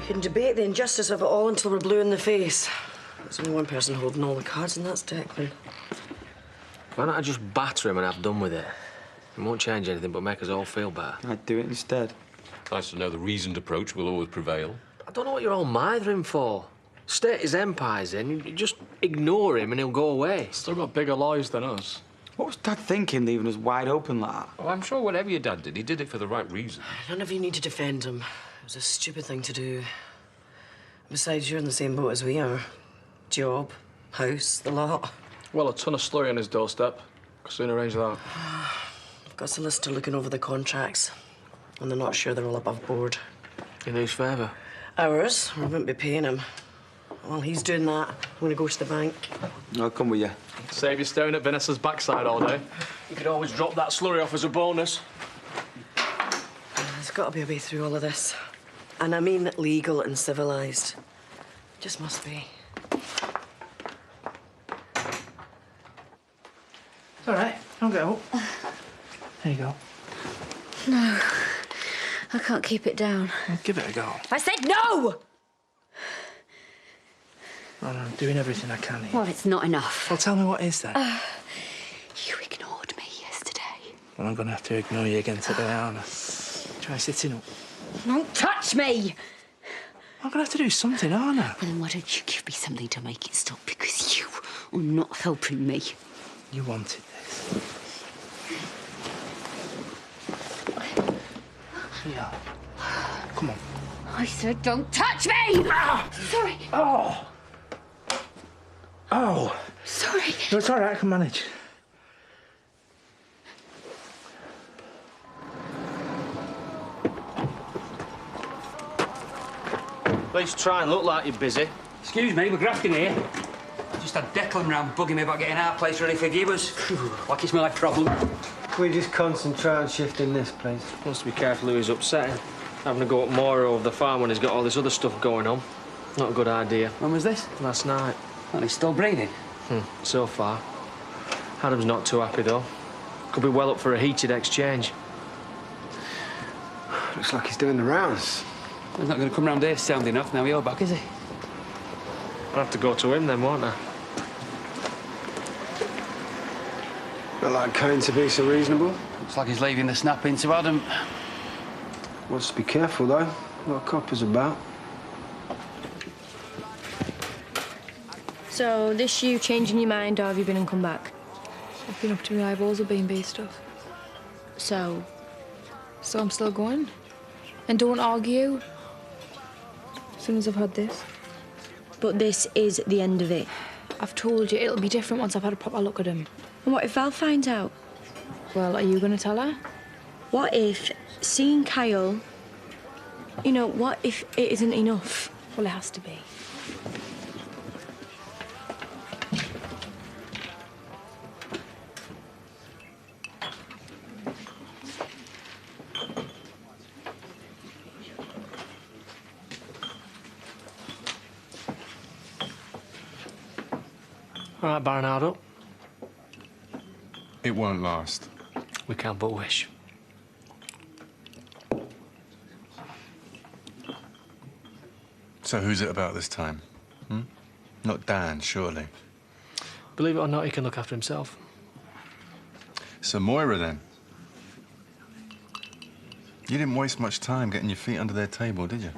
can debate the injustice of it all until we're blue in the face. There's only one person holding all the cards, and that's Declan. Why don't I just batter him and have done with it? It won't change anything but make us all feel better. I'd do it instead. Nice to know the reasoned approach will always prevail. I don't know what you're all mithering for. State his empire's in, you just ignore him and he'll go away. Still got bigger lawyers than us. What was Dad thinking, leaving us wide open like that? Oh, I'm sure whatever your dad did, he did it for the right reason. None of you need to defend him. It was a stupid thing to do. Besides, you're in the same boat as we are. Job, house, the lot. Well, a ton of slurry on his doorstep. Could soon arrange that. I've got a solicitor looking over the contracts, and they're not sure they're all above board. In whose favour? Ours. We wouldn't be paying him. While he's doing that, I'm going to go to the bank. I'll come with you. Save you staring at Vanessa's backside all day. You could always drop that slurry off as a bonus. There's got to be a way through all of this. And I mean legal and civilised. Just must be. It's all right. I'll get up. There you go. No. I can't keep it down. Well, give it a go. I said no! Well, I'm doing everything I can here. Well, it's not enough. Well, tell me what is then? You ignored me yesterday. Well, I'm going to have to ignore you again today, aren't I? Try sitting up. Don't touch me! I'm going to have to do something, aren't I? Well, then why don't you give me something to make it stop? Because you are not helping me. You wanted this. Yeah. Come on. I said don't touch me! Ah! Sorry. Oh! Oh! Sorry. No, it's all right. I can manage. Please try and look like you're busy. Excuse me, we're grafting here. Just had Declan round bugging me about getting our place ready for viewers. Like it's my problem. Can we just concentrate on shifting this, please? Wants to be careful who he's upsetting. Having to go up Moira over the farm when he's got all this other stuff going on. Not a good idea. When was this? Last night. And he's still breathing. So far. Adam's not too happy, though. Could be well up for a heated exchange. Looks like he's doing the rounds. He's not going to come round here sound enough now you're back, is he? I'll have to go to him then, won't I? Not like Kane to be so reasonable. Looks like he's leaving the snap into Adam. Wants to be careful, though. What a copper's about. So, this you changing your mind, or have you been and come back? I've been up to my eyeballs with B&B stuff. So, So I'm still going. And don't argue. As soon as I've had this. but this is the end of it. I've told you it'll be different once I've had a proper look at him. And what if Val finds out? Well, are you going to tell her? What if seeing Kyle, you know, what if it isn't enough? Well, it has to be. All right, Baronardo. It won't last. We can't but wish. So who's it about this time? Not Dan, surely. Believe it or not, he can look after himself. So Moira, then? You didn't waste much time getting your feet under their table, did you?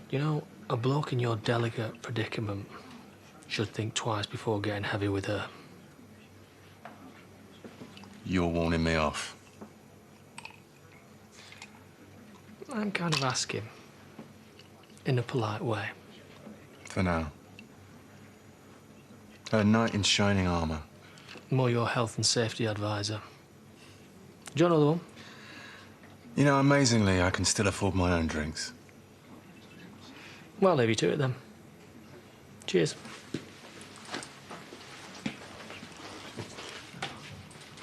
You know, a bloke in your delicate predicament should think twice before getting heavy with her. You're warning me off. I'm kind of asking. In a polite way. For now. A knight in shining armour. More your health and safety advisor. Do you know the one? You know, amazingly, I can still afford my own drinks. Well, I'll leave you to it then. Cheers.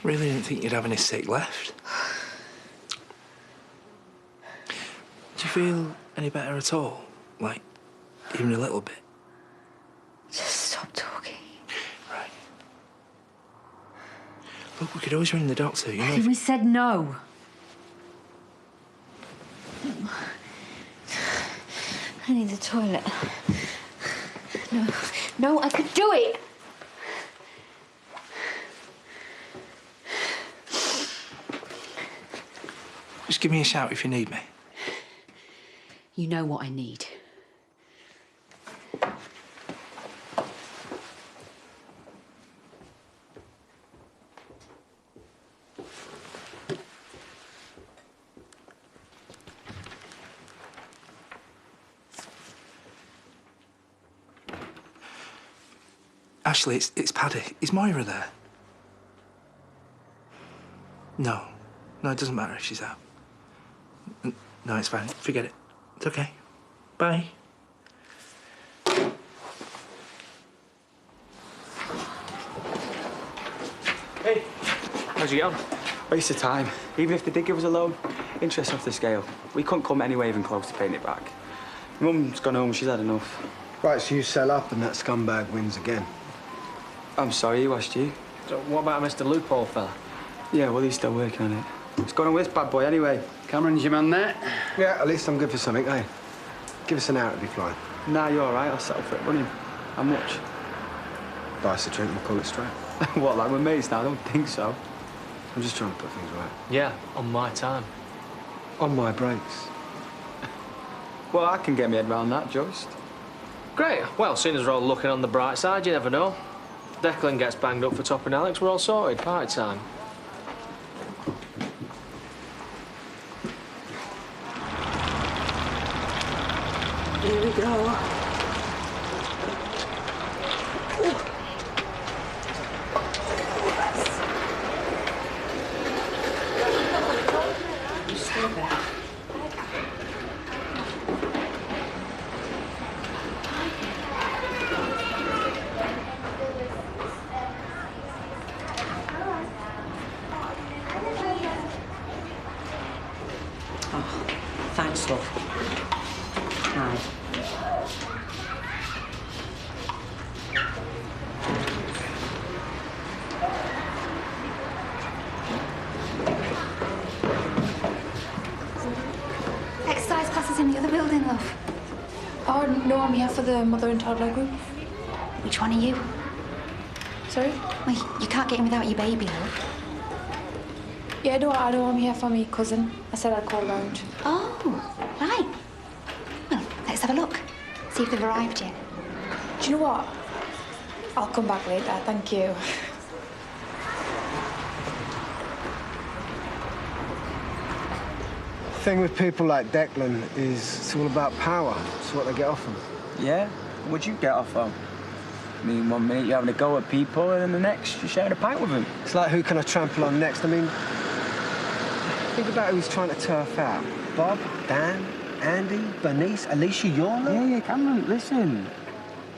Really didn't think you'd have any sick left. Do you feel any better at all? Like, even a little bit? Just stop talking. Right. Look, we could always ring the doctor, you know. We said no. I need the toilet. No, no, I could do it. Just give me a shout if you need me. You know what I need. Ashley, it's Paddy. Is Moira there? No. No, it doesn't matter if she's out. No, it's fine. Forget it. It's okay. Bye. Hey. How'd you get on? Waste of time. Even if they did give us a loan, interest off the scale. We couldn't come anywhere even close to paying it back. Mum's gone home, she's had enough. Right, so you sell up and that scumbag wins again. I'm sorry, who asked you? So what about Mr. Loophole fella? Yeah, well, he's still working on it. What's going on with this bad boy anyway? Cameron's your man there? Yeah, at least I'm good for something, eh? Give us an hour to be flying. Nah, you're all right. I'll settle for it. Running. How much? Buy us a drink and call it straight. What, like we're mates now? I don't think so. I'm just trying to put things right. Yeah, on my time. On my breaks. Well, I can get my head around that, just. Great. Well, seeing as we're all looking on the bright side, you never know. Declan gets banged up for topping Alex, we're all sorted. Party time. Here we go. Stay there. Oh, thanks, love. Hi. Exercise classes in the other building, love. Oh, no, I'm here for the mother and toddler group. Which one are you? Sorry? Wait, you can't get in without your baby, love. Yeah, no, I know I'm here for me cousin. I said I'd call round. Oh, right. Well, let's have a look. See if they've arrived yet. Do you know what? I'll come back later, thank you. The thing with people like Declan is it's all about power. It's what they get off them. Yeah? What'd you get off on? I mean, 1 minute you're having a go at people, and then the next you're sharing a pint with them. It's like, who can I trample on next? I mean, think about who's trying to turf out. Bob, Dan, Andy, Bernice, Alicia, you're Yeah, Cameron, listen.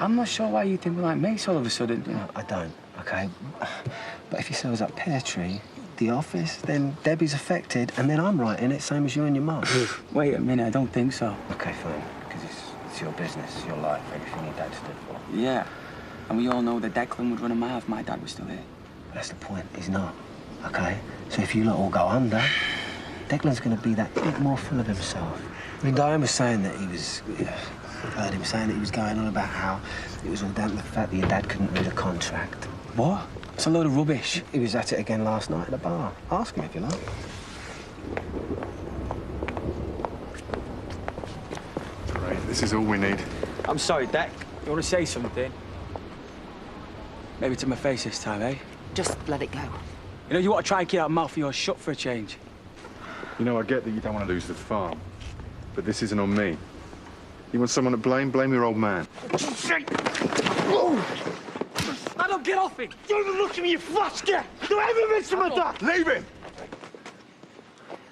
I'm not sure why you think we're like mates all of a sudden. No, I don't, OK? But if you say I was at Pear Tree, the office, then Debbie's affected, and then I'm right in it, same as you and your mum. Wait a minute, I don't think so. OK, fine, because it's your business, your life, everything your dad stood for. Yeah, and we all know that Declan would run a mile if my dad was still here. That's the point, he's not, OK? So if you lot all go under, Declan's going to be that bit more full of himself. I mean, Diane was saying that he was... I've heard him saying that he was going on about how it was all down to the fact that your dad couldn't read a contract. What? It's a load of rubbish. He was at it again last night at the bar. Ask him if you like. Great, this is all we need. I'm sorry, Dec. You want to say something? Maybe to my face this time, eh? Just let it go. You know, you want to try and keep that mouth of yours shut for a change. You know, I get that you don't want to lose the farm, but this isn't on me. You want someone to blame? Blame your old man. Adam, get off him! Don't even look at me, you flasker! Don't ever mention my dad! Leave him!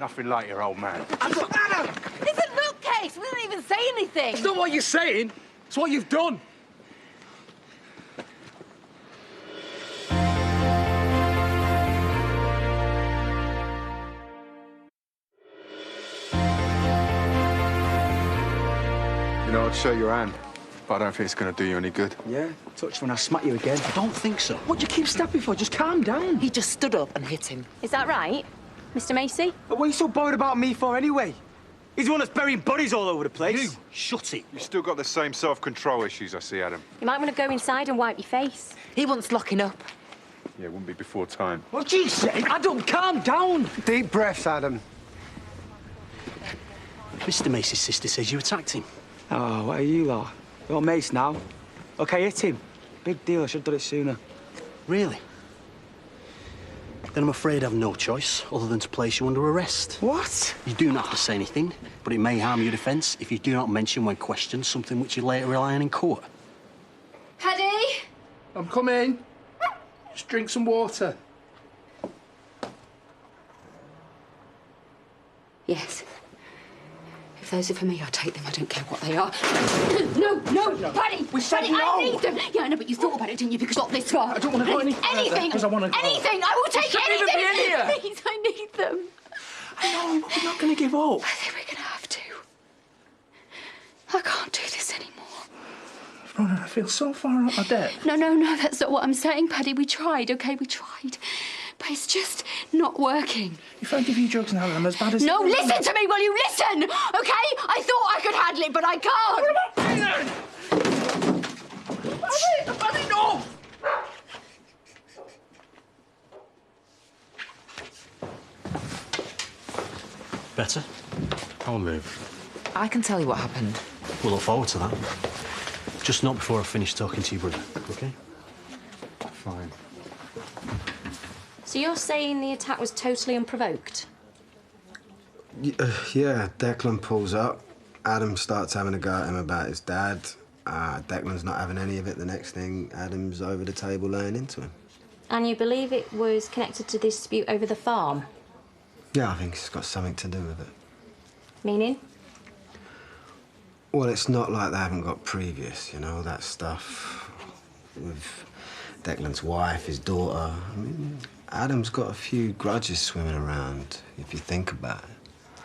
Nothing like your old man. Adam! It's a nutcase! We didn't even say anything! It's not what you're saying, it's what you've done. You know, I'd show your hand, but I don't think it's going to do you any good. Yeah? Touch when I smack you again. I don't think so. What do you keep stepping for? Just calm down. He just stood up and hit him. Is that right, Mr. Macy? But what are you so bothered about me for anyway? He's the one that's burying bodies all over the place. You, shut it. You've still got the same self-control issues, I see, Adam. You might want to go inside and wipe your face. He wants locking up. Yeah, it wouldn't be before time. What you say? Adam, calm down. Deep breaths, Adam. Mr. Mace's sister says you attacked him. Oh, what are you lot? You're mates now. OK, hit him. Big deal, I should have done it sooner. Really? Then I'm afraid I've no choice other than to place you under arrest. What? You do not have to say anything, but it may harm your defence if you do not mention when questioned something which you later rely on in court. Paddy? I'm coming. Just drink some water. Yes. If those are for me, I'll take them. I don't care what they are. No, Paddy! Paddy, I need them! Yeah, I know, but you thought about it, didn't you? Because not this far. I don't want to go any further. Anything! Because I want to go. Anything! I will take Shouldn't anything! even be in here. Please, I need them. I know, but we're not going to give up. I think we're going to have to. I can't do this anymore. Ronan, I feel so far out my depth. No, that's not what I'm saying, Paddy. We tried, OK? We tried. But it's just not working. If I give you drugs now, I'm as bad as... No, listen to me, will you? Listen, OK? I thought I could handle it, but I can't. What about me then? Paddy, no! Better? I'll move. I can tell you what happened. We'll look forward to that. Just not before I finish talking to your brother, OK? Fine. So you're saying the attack was totally unprovoked? Yeah, Declan pulls up. Adam starts having a go at him about his dad. Declan's not having any of it. The next thing, Adam's over the table laying into him. And you believe it was connected to this dispute over the farm? Yeah, I think it's got something to do with it. Meaning? Well, it's not like they haven't got previous, you know, that stuff with Declan's wife, his daughter. I mean, Adam's got a few grudges swimming around, if you think about it.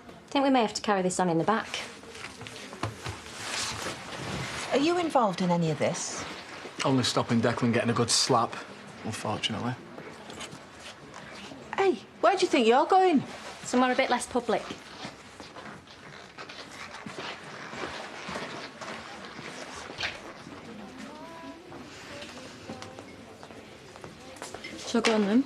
I think we may have to carry this on in the back. Are you involved in any of this? Only stopping Declan getting a good slap, unfortunately. Hey, where do you think you're going? Somewhere a bit less public. So go on then.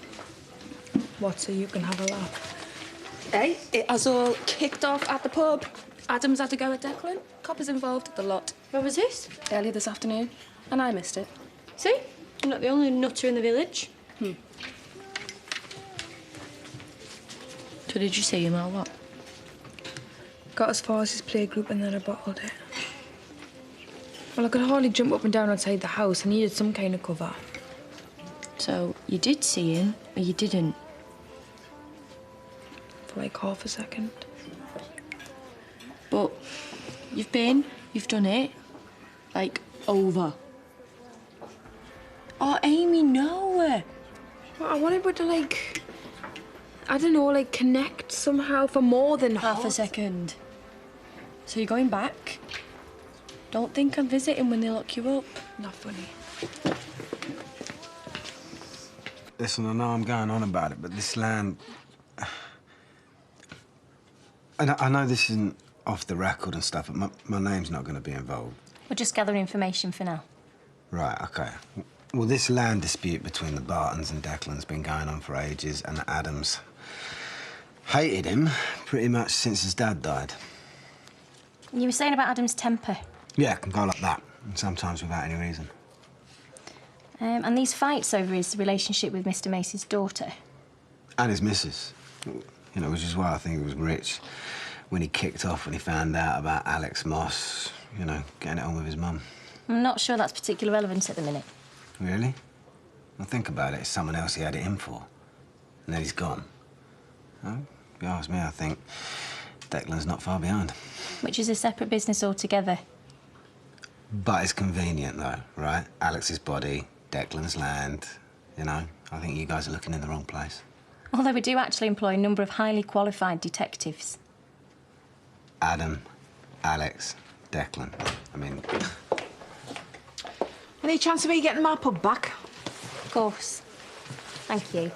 What, so you can have a laugh? Hey, it has all kicked off at the pub. Adam's had to go at Declan. Copper's involved at the lot. When was this? Earlier this afternoon. And I missed it. See? I'm not the only nutter in the village. So did you see him or what? Got as far as his playgroup and then I bottled it. Well, I could hardly jump up and down outside the house. I needed some kind of cover. So you did see him, or you didn't? For like half a second. But you've done it. Like, over. Oh, Amy, no. Well, I wanted her to, like, I don't know, like, connect somehow for more than half a second. So you're going back? Don't think I'm visiting when they lock you up. Not funny. Listen, I know I'm going on about it, but this land... I know this isn't off the record and stuff, but my name's not going to be involved. We're just gathering information for now. Right, OK. Well, this land dispute between the Bartons and Declan's been going on for ages, and Adam's hated him pretty much since his dad died. You were saying about Adam's temper. Yeah, it can go like that, and sometimes without any reason. And these fights over his relationship with Mr. Mace's daughter. And his missus. You know, which is why I think he was rich when he kicked off when he found out about Alex Moss, you know, getting it on with his mum. I'm not sure that's particularly relevant at the minute. Really? Well, think about it. It's someone else he had it in for. And then he's gone. Well, if you ask me, I think Declan's not far behind. Which is a separate business altogether. But it's convenient, though, right? Alex's body, Declan's land. You know, I think you guys are looking in the wrong place. Although we do actually employ a number of highly qualified detectives. Adam, Alex, Declan. I mean... Any chance of me getting my pub back? Of course. Thank you.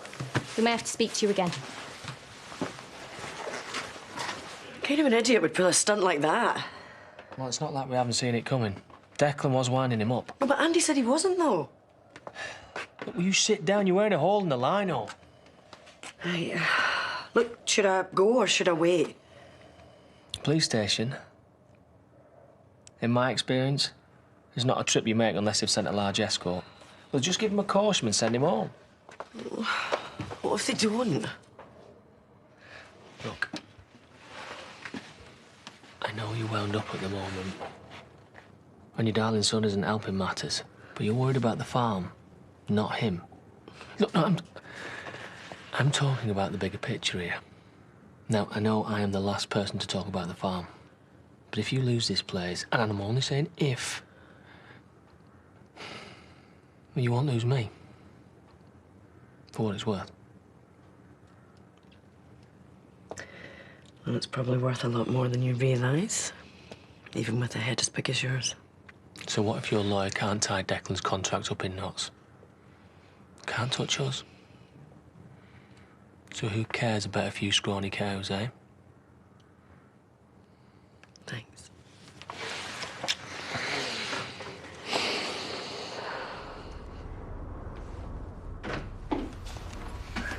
We may have to speak to you again. kind of an idiot would pull a stunt like that? Well, it's not like we haven't seen it coming. Declan was winding him up. Well, but Andy said he wasn't, though. Look, will you sit down? You're wearing a hole in the lino. Right. Look, should I go or should I wait? Police station, in my experience, is not a trip you make unless they've sent a large escort. Well, just give him a caution and send him home. What if they don't? Look, I know you're wound up at the moment, and your darling son isn't helping matters, but you're worried about the farm, not him. Look, no, I'm talking about the bigger picture here. Now, I know I am the last person to talk about the farm, but if you lose this place, and I'm only saying if, well, you won't lose me, for what it's worth. Well, it's probably worth a lot more than you realise, even with a head as big as yours. So what if your lawyer can't tie Declan's contract up in knots? Can't touch us? So who cares about a few scrawny cows, eh? Thanks.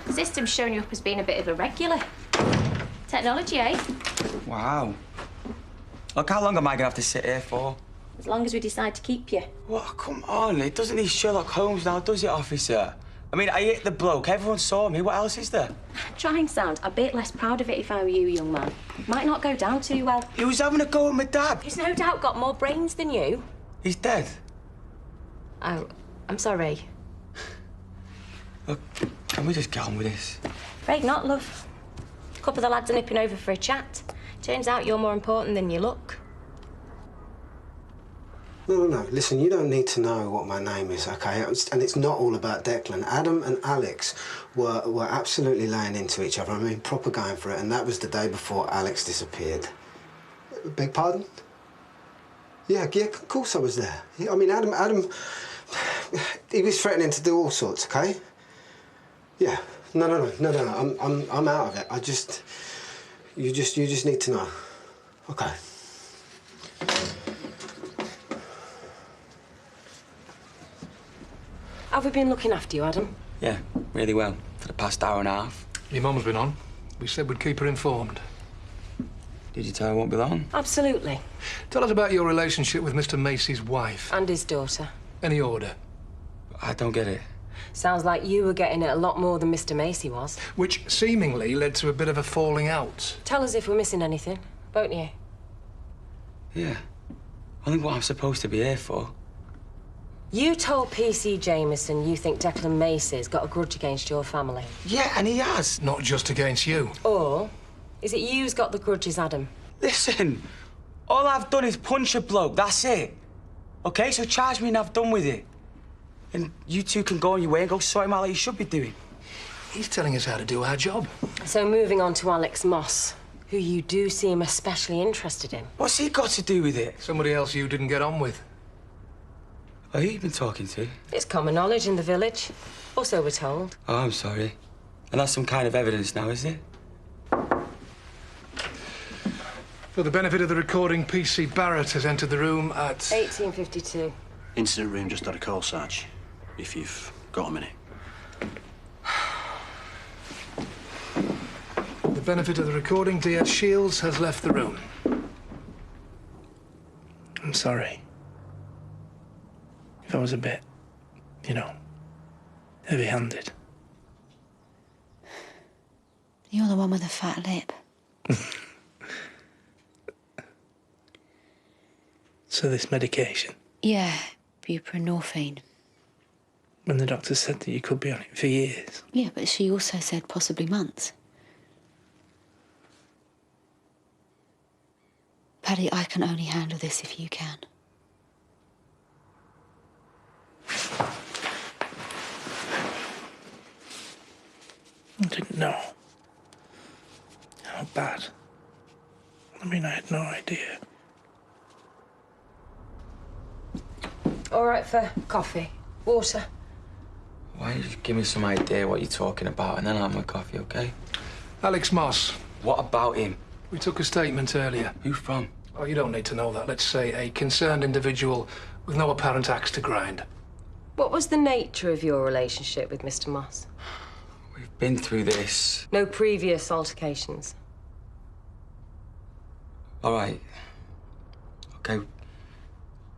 The system's showing you up as being a bit of a regular. Technology, eh? Wow. Look, how long am I gonna have to sit here for? As long as we decide to keep you. What? Come on, it doesn't need Sherlock Holmes now, does it, officer? I mean, I hit the bloke, everyone saw me, what else is there? Try and sound a bit less proud of it if I were you, young man. Might not go down too well. He was having a go at my dad. He's no doubt got more brains than you. He's dead. Oh, I'm sorry. Look, can we just get on with this? Afraid not, love. A couple of the lads are nipping over for a chat. Turns out you're more important than you look. No. Listen, you don't need to know what my name is, OK? And it's not all about Declan. Adam and Alex were absolutely laying into each other. I mean, proper going for it. And that was the day before Alex disappeared. Beg pardon? Yeah, of course I was there. I mean, Adam, he was threatening to do all sorts, OK? Yeah. No. I'm out of it. You just need to know. OK. Have we been looking after you, Adam? Yeah, really well, for the past hour and a half. Your mum's been on. We said we'd keep her informed. Did you tell her I won't be long? Absolutely. Tell us about your relationship with Mr. Macy's wife. And his daughter. Any order? I don't get it. Sounds like you were getting it a lot more than Mr. Macy was. Which seemingly led to a bit of a falling out. Tell us if we're missing anything, won't you? Yeah. Only what I'm supposed to be here for. You told PC Jameson you think Declan Macy's got a grudge against your family. Yeah, and he has. Not just against you. Or is it you's got the grudges, Adam? Listen, all I've done is punch a bloke, that's it. OK, so charge me and I've done with it. And you two can go on your way and go sort him out like you should be doing. He's telling us how to do our job. So moving on to Alex Moss, who you do seem especially interested in. What's he got to do with it? Somebody else you didn't get on with. Oh, who you been talking to? It's common knowledge in the village. Or so we're told. Oh, I'm sorry. And that's some kind of evidence now, is it? For the benefit of the recording, PC Barrett has entered the room at... 1852. Incident room just had a call, Sarge. If you've got a minute. For the benefit of the recording, D.S. Shields has left the room. I'm sorry. If I was a bit, heavy-handed. You're the one with the fat lip. So this medication, Yeah, buprenorphine. when the doctor said that you could be on it for years. Yeah, but she also said possibly months. Paddy, I can only handle this if you can. I didn't know how bad. I mean, I had no idea. All right for coffee, water. Why don't you just give me some idea what you're talking about and then I'll have my coffee, OK? Alex Moss. What about him? We took a statement earlier. Who from? Oh, you don't need to know that. Let's say a concerned individual with no apparent axe to grind. What was the nature of your relationship with Mr. Moss? We've been through this. No previous altercations? All right. Okay.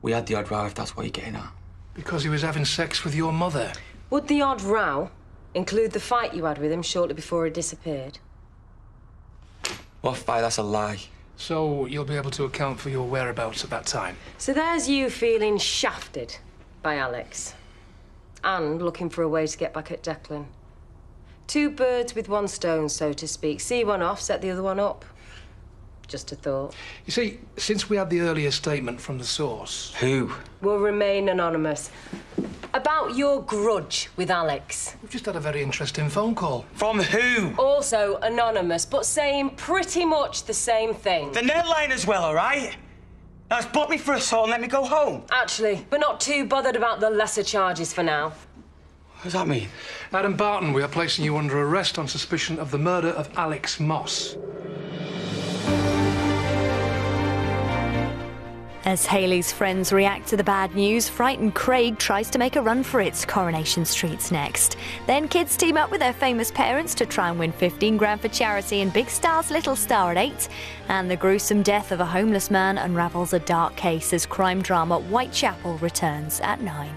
We had the odd row, if that's what you're getting at. Because he was having sex with your mother. Would the odd row include the fight you had with him shortly before he disappeared? What fight? That's a lie. So you'll be able to account for your whereabouts at that time. So there's you feeling shafted by Alex. And looking for a way to get back at Declan. 2 birds with 1 stone, so to speak. See one off, set the other one up. Just a thought. You see, since we had the earlier statement from the source... Who? Will remain anonymous. About your grudge with Alex. We've just had a very interesting phone call. From who? Also anonymous, but saying pretty much the same thing. The net line as well, all right? Now, just book me for assault and let me go home. Actually, we're not too bothered about the lesser charges for now. What does that mean? Adam Barton, we are placing you under arrest on suspicion of the murder of Alex Moss. As Hayley's friends react to the bad news, frightened Craig tries to make a run for it. Coronation Street's next. Then kids team up with their famous parents to try and win 15 grand for charity in Big Star's Little Star at 8. And the gruesome death of a homeless man unravels a dark case as crime drama Whitechapel returns at 9.